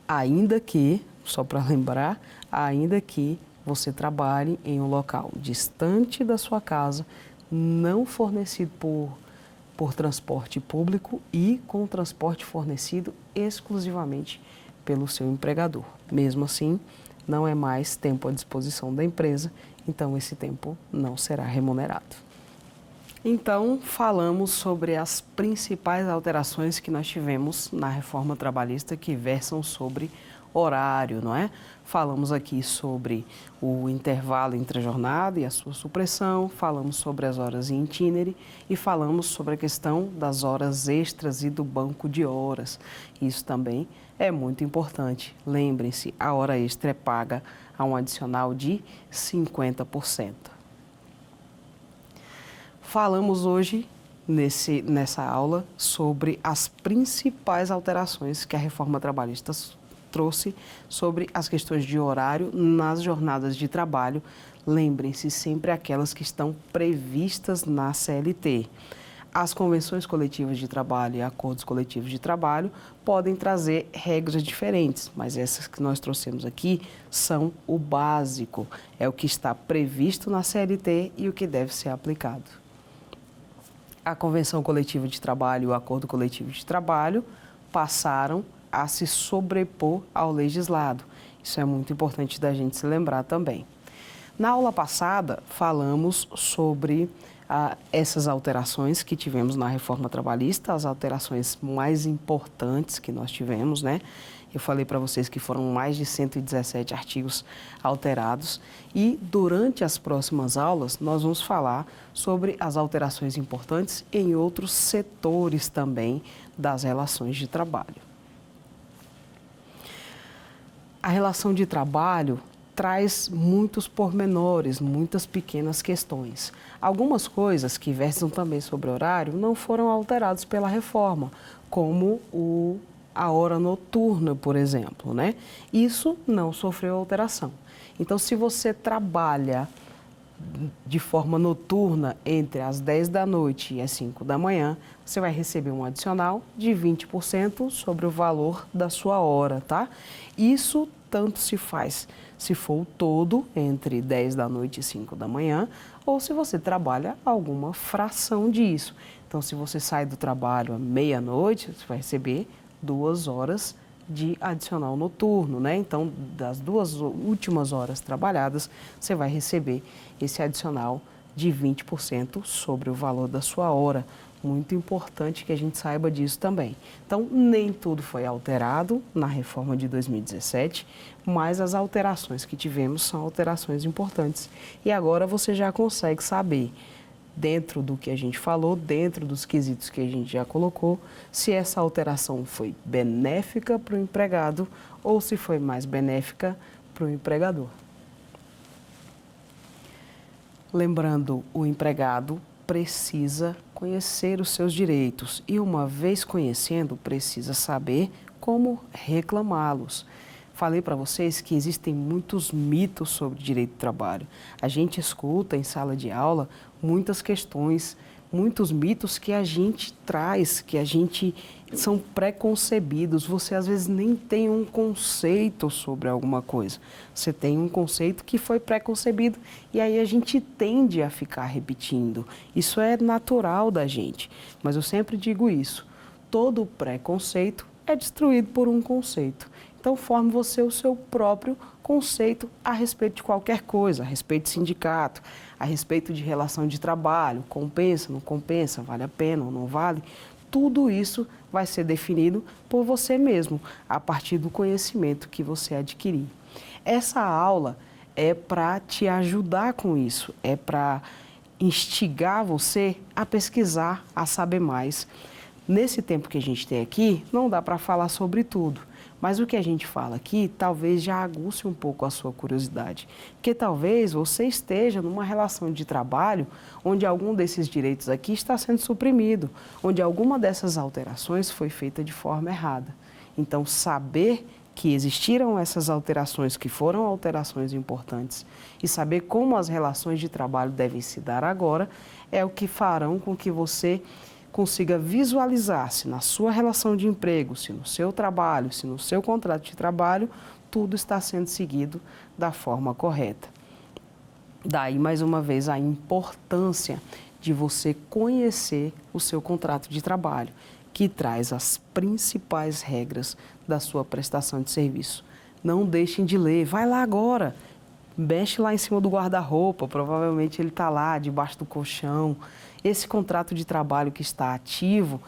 Ainda que, só para lembrar, ainda que você trabalhe em um local distante da sua casa, não fornecido por transporte público e com transporte fornecido exclusivamente pelo seu empregador. Mesmo assim, não é mais tempo à disposição da empresa, então esse tempo não será remunerado. Então, falamos sobre as principais alterações que nós tivemos na reforma trabalhista que versam sobre horário, não é? Falamos aqui sobre o intervalo entre a jornada e a sua supressão, falamos sobre as horas in itinere e falamos sobre a questão das horas extras e do banco de horas. Isso também é muito importante. Lembrem-se, a hora extra é paga a um adicional de 50%. Falamos hoje, nessa aula, sobre as principais alterações que a reforma trabalhista trouxe sobre as questões de horário nas jornadas de trabalho. Lembrem-se sempre aquelas que estão previstas na CLT. As convenções coletivas de trabalho e acordos coletivos de trabalho podem trazer regras diferentes, mas essas que nós trouxemos aqui são o básico, é o que está previsto na CLT e o que deve ser aplicado. A convenção coletiva de trabalho e o acordo coletivo de trabalho passaram a se sobrepor ao legislado. Isso é muito importante da gente se lembrar também. Na aula passada, falamos sobre essas alterações que tivemos na reforma trabalhista, as alterações mais importantes que nós tivemos, né? Eu falei para vocês que foram mais de 117 artigos alterados e durante as próximas aulas nós vamos falar sobre as alterações importantes em outros setores também das relações de trabalho. A relação de trabalho traz muitos pormenores, muitas pequenas questões. Algumas coisas que versam também sobre horário não foram alteradas pela reforma, como a hora noturna, por exemplo, né? Isso não sofreu alteração. Então, se você trabalha de forma noturna entre as 10 da noite e as 5 da manhã, você vai receber um adicional de 20% sobre o valor da sua hora, tá? Isso tanto se faz se for o todo entre 10 da noite e 5 da manhã, ou se você trabalha alguma fração disso. Então, se você sai do trabalho à meia-noite, você vai receber 2 horas de adicional noturno, né? Então, das 2 últimas horas trabalhadas, você vai receber esse adicional de 20% sobre o valor da sua hora. Muito importante que a gente saiba disso também. Então, nem tudo foi alterado na reforma de 2017, mas as alterações que tivemos são alterações importantes. E agora você já consegue saber, dentro do que a gente falou, dentro dos quesitos que a gente já colocou, se essa alteração foi benéfica para o empregado ou se foi mais benéfica para o empregador. Lembrando, o empregado precisa conhecer os seus direitos e, uma vez conhecendo, precisa saber como reclamá-los. Falei para vocês que existem muitos mitos sobre direito do trabalho. A gente escuta em sala de aula muitas questões, muitos mitos que a gente traz, que a gente são pré-concebidos. Você às vezes nem tem um conceito sobre alguma coisa. Você tem um conceito que foi pré-concebido e aí a gente tende a ficar repetindo. Isso é natural da gente, mas eu sempre digo isso. Todo preconceito é destruído por um conceito. Então, forme você o seu próprio conceito a respeito de qualquer coisa, a respeito de sindicato, a respeito de relação de trabalho, compensa, não compensa, vale a pena ou não vale. Tudo isso vai ser definido por você mesmo, a partir do conhecimento que você adquirir. Essa aula é para te ajudar com isso, é para instigar você a pesquisar, a saber mais. Nesse tempo que a gente tem aqui, não dá para falar sobre tudo, mas o que a gente fala aqui talvez já aguce um pouco a sua curiosidade, porque talvez você esteja numa relação de trabalho onde algum desses direitos aqui está sendo suprimido, onde alguma dessas alterações foi feita de forma errada. Então, saber que existiram essas alterações, que foram alterações importantes, e saber como as relações de trabalho devem se dar agora, é o que farão com que você consiga visualizar se na sua relação de emprego, se no seu trabalho, se no seu contrato de trabalho, tudo está sendo seguido da forma correta. Daí, mais uma vez, a importância de você conhecer o seu contrato de trabalho, que traz as principais regras da sua prestação de serviço. Não deixem de ler, vai lá agora, mexe lá em cima do guarda-roupa, provavelmente ele está lá debaixo do colchão. Esse contrato de trabalho que está ativo,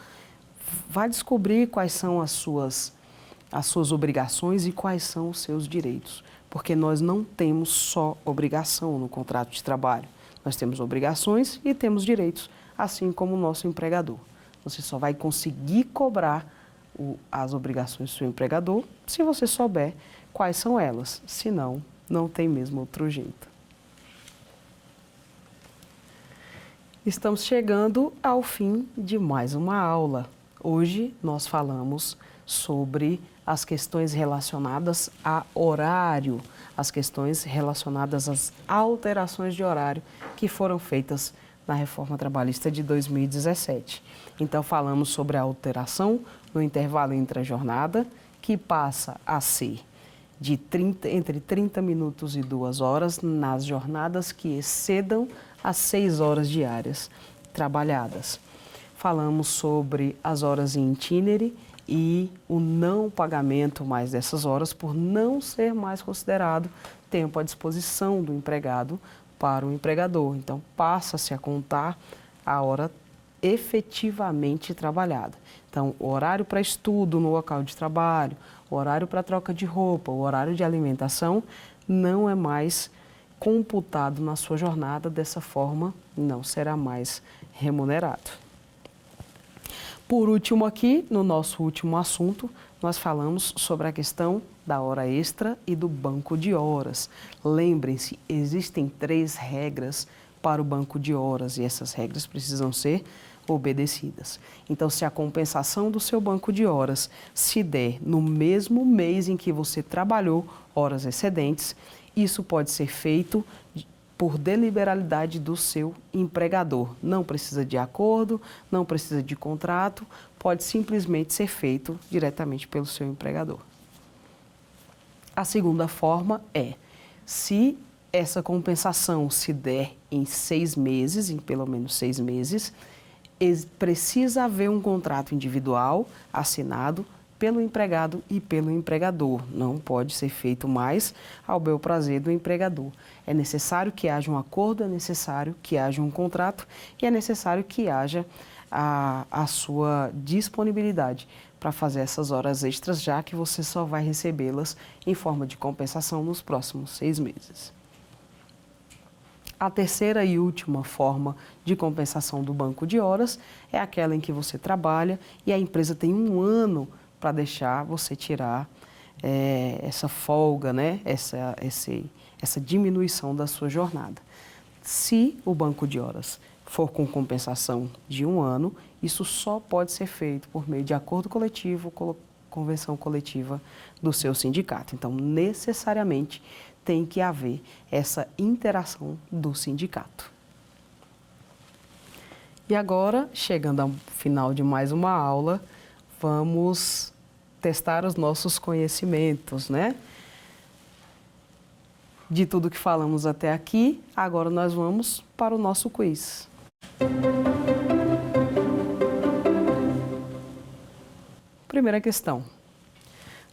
vai descobrir quais são as suas obrigações e quais são os seus direitos. Porque nós não temos só obrigação no contrato de trabalho. Nós temos obrigações e temos direitos, assim como o nosso empregador. Você só vai conseguir cobrar as obrigações do seu empregador se você souber quais são elas. Senão, não tem mesmo outro jeito. Estamos chegando ao fim de mais uma aula. Hoje nós falamos sobre as questões relacionadas a horário, as questões relacionadas às alterações de horário que foram feitas na Reforma Trabalhista de 2017. Então falamos sobre a alteração no intervalo entre a jornada, que passa a ser de entre 30 minutos e 2 horas nas jornadas que excedam as 6 horas diárias trabalhadas. Falamos sobre as horas em itinerário e o não pagamento mais dessas horas por não ser mais considerado tempo à disposição do empregado para o empregador. Então, passa-se a contar a hora efetivamente trabalhada. Então, o horário para estudo no local de trabalho, o horário para troca de roupa, o horário de alimentação não é mais computado na sua jornada, dessa forma não será mais remunerado. Por último aqui, no nosso último assunto, nós falamos sobre a questão da hora extra e do banco de horas. Lembrem-se, existem 3 regras para o banco de horas e essas regras precisam ser obedecidas. Então, se a compensação do seu banco de horas se der no mesmo mês em que você trabalhou horas excedentes, isso pode ser feito por deliberalidade do seu empregador. Não precisa de acordo, não precisa de contrato, pode simplesmente ser feito diretamente pelo seu empregador. A segunda forma é, se essa compensação se der em 6 meses, em pelo menos 6 meses, precisa haver um contrato individual assinado pelo empregado e pelo empregador. Não pode ser feito mais ao bel prazer do empregador. É necessário que haja um acordo, é necessário que haja um contrato e é necessário que haja a sua disponibilidade para fazer essas horas extras, já que você só vai recebê-las em forma de compensação nos próximos 6 meses. A terceira e última forma de compensação do banco de horas é aquela em que você trabalha e a empresa tem 1 ano para deixar você tirar essa folga, né? essa diminuição da sua jornada. Se o banco de horas for com compensação de 1 ano, isso só pode ser feito por meio de acordo coletivo, convenção coletiva do seu sindicato. Então, necessariamente, tem que haver essa interação do sindicato. E agora, chegando ao final de mais uma aula, vamos testar os nossos conhecimentos, né? De tudo que falamos até aqui, agora nós vamos para o nosso quiz. Primeira questão.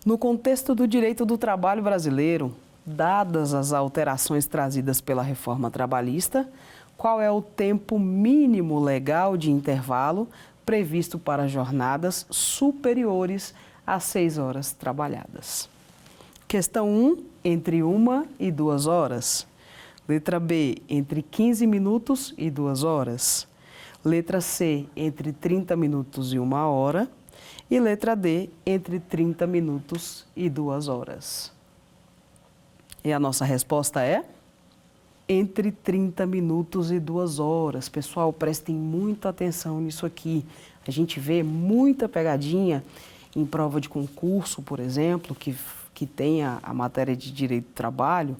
No contexto do direito do trabalho brasileiro, dadas as alterações trazidas pela reforma trabalhista, qual é o tempo mínimo legal de intervalo previsto para jornadas superiores a 6 horas trabalhadas? Questão 1, entre 1 e 2 horas. Letra B, entre 15 minutos e 2 horas. Letra C, entre 30 minutos e 1 hora. E letra D, entre 30 minutos e 2 horas. E a nossa resposta é? Entre 30 minutos e 2 horas. Pessoal, prestem muita atenção nisso aqui. A gente vê muita pegadinha em prova de concurso, por exemplo, que tem a matéria de direito do trabalho,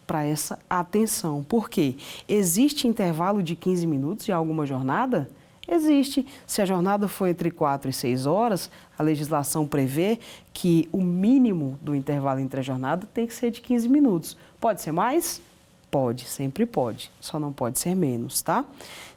para essa atenção. Por quê? Existe intervalo de 15 minutos em alguma jornada? Existe. Se a jornada for entre 4 e 6 horas, a legislação prevê que o mínimo do intervalo entre a jornada tem que ser de 15 minutos. Pode ser mais? Pode, sempre pode. Só não pode ser menos, tá?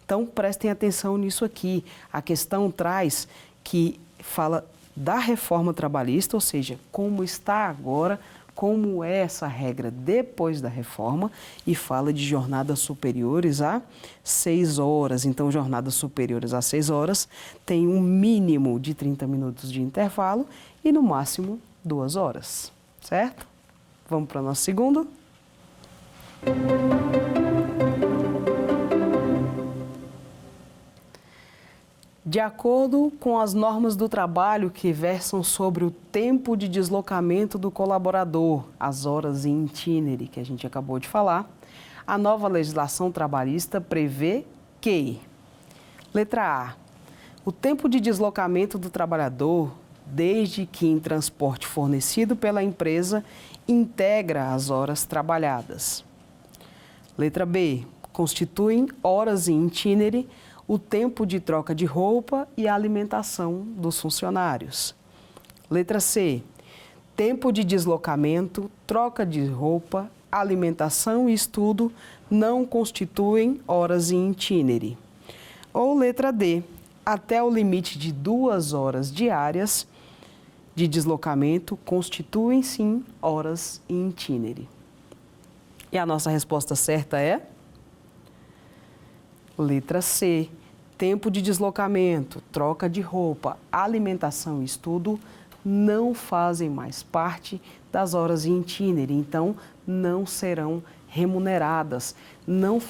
Então, prestem atenção nisso aqui. A questão traz que fala da reforma trabalhista, ou seja, como está agora, como é essa regra depois da reforma, e fala de jornadas superiores a 6 horas. Então, jornadas superiores a 6 horas tem um mínimo de 30 minutos de intervalo e no máximo 2 horas, certo? Vamos para o nosso segundo. De acordo com as normas do trabalho que versam sobre o tempo de deslocamento do colaborador, as horas in itinere, que a gente acabou de falar, a nova legislação trabalhista prevê que, letra A, o tempo de deslocamento do trabalhador, desde que em transporte fornecido pela empresa, integra as horas trabalhadas. Letra B, constituem horas in itinere o tempo de troca de roupa e alimentação dos funcionários. Letra C, tempo de deslocamento, troca de roupa, alimentação e estudo não constituem horas in itinere. Ou letra D, até o limite de 2 horas diárias de deslocamento constituem sim horas in itinere. E a nossa resposta certa é? Letra C, tempo de deslocamento, troca de roupa, alimentação e estudo não fazem mais parte das horas in itinere, então não serão remuneradas. Não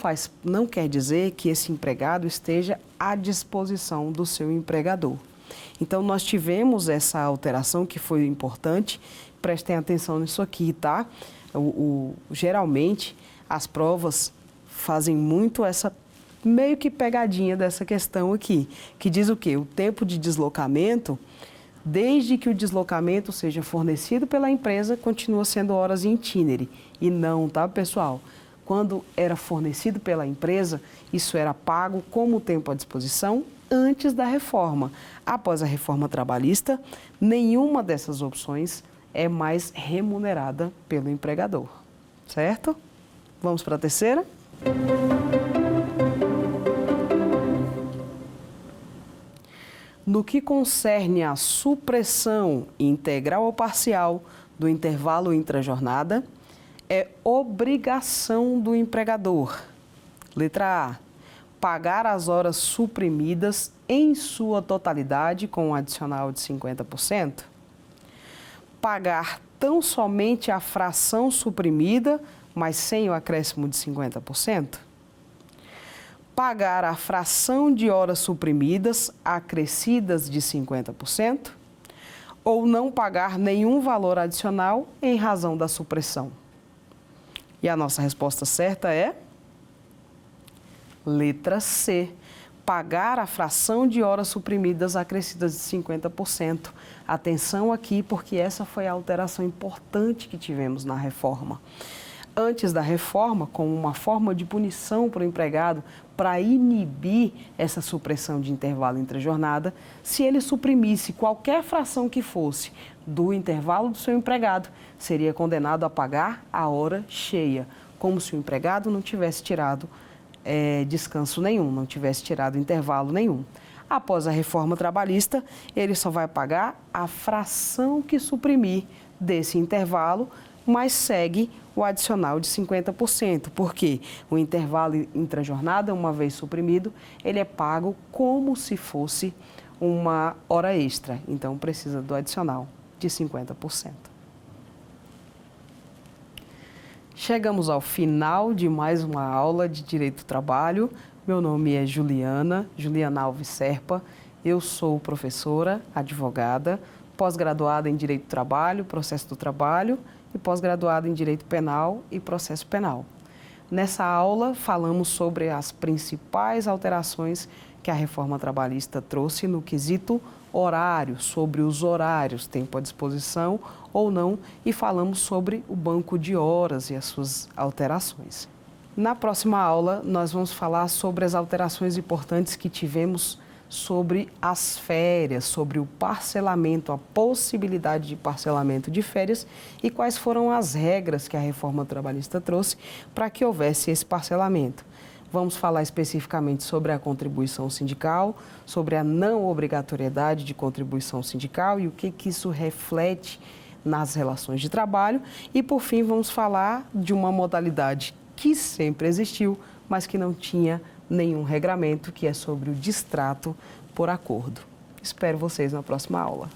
quer dizer que esse empregado esteja à disposição do seu empregador. Então, nós tivemos essa alteração que foi importante, prestem atenção nisso aqui, tá? Geralmente, as provas fazem muito essa meio que pegadinha dessa questão aqui, que diz o quê? O tempo de deslocamento, desde que o deslocamento seja fornecido pela empresa, continua sendo horas in itinere. E não, tá, pessoal? Quando era fornecido pela empresa, isso era pago como tempo à disposição antes da reforma. Após a reforma trabalhista, nenhuma dessas opções é mais remunerada pelo empregador, certo? Vamos para a terceira? No que concerne à supressão integral ou parcial do intervalo intrajornada, é obrigação do empregador. Letra A, pagar as horas suprimidas em sua totalidade com um adicional de 50%. Pagar tão somente a fração suprimida, mas sem o acréscimo de 50%. Pagar a fração de horas suprimidas acrescidas de 50%, ou não pagar nenhum valor adicional em razão da supressão. E a nossa resposta certa é? Letra C, pagar a fração de horas suprimidas acrescidas de 50%. Atenção aqui, porque essa foi a alteração importante que tivemos na reforma. Antes da reforma, como uma forma de punição para o empregado, para inibir essa supressão de intervalo entre a jornada, se ele suprimisse qualquer fração que fosse do intervalo do seu empregado, seria condenado a pagar a hora cheia, como se o empregado não tivesse tirado descanso nenhum, não tivesse tirado intervalo nenhum. Após a reforma trabalhista, ele só vai pagar a fração que suprimir desse intervalo, mas segue o adicional de 50%, porque o intervalo intrajornada, uma vez suprimido, ele é pago como se fosse uma hora extra, então precisa do adicional de 50%. Chegamos ao final de mais uma aula de Direito do Trabalho. Meu nome é Juliana Alves Serpa. Eu sou professora, advogada, pós-graduada em Direito do Trabalho, Processo do Trabalho e pós-graduada em Direito Penal e Processo Penal. Nessa aula, falamos sobre as principais alterações que a reforma trabalhista trouxe no quesito horário, sobre os horários, tempo à disposição ou não, e falamos sobre o banco de horas e as suas alterações. Na próxima aula, nós vamos falar sobre as alterações importantes que tivemos sobre as férias, sobre o parcelamento, a possibilidade de parcelamento de férias e quais foram as regras que a reforma trabalhista trouxe para que houvesse esse parcelamento. Vamos falar especificamente sobre a contribuição sindical, sobre a não obrigatoriedade de contribuição sindical e o que isso reflete nas relações de trabalho. E, por fim, vamos falar de uma modalidade que sempre existiu, mas que não tinha nenhum regramento, que é sobre o distrato por acordo. Espero vocês na próxima aula.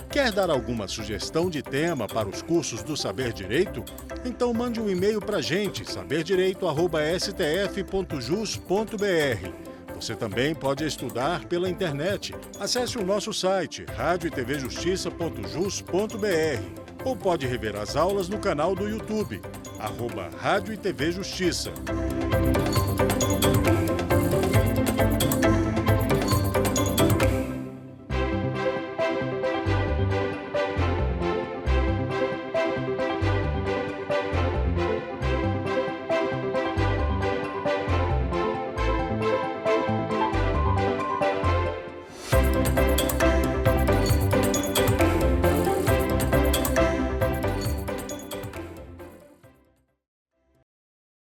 Quer dar alguma sugestão de tema para os cursos do Saber Direito? Então mande um e-mail para a gente, saberdireito@stf.jus.br. Você também pode estudar pela internet. Acesse o nosso site, radioetvjustiça.jus.br, ou pode rever as aulas no canal do YouTube, @Rádio e TV Justiça.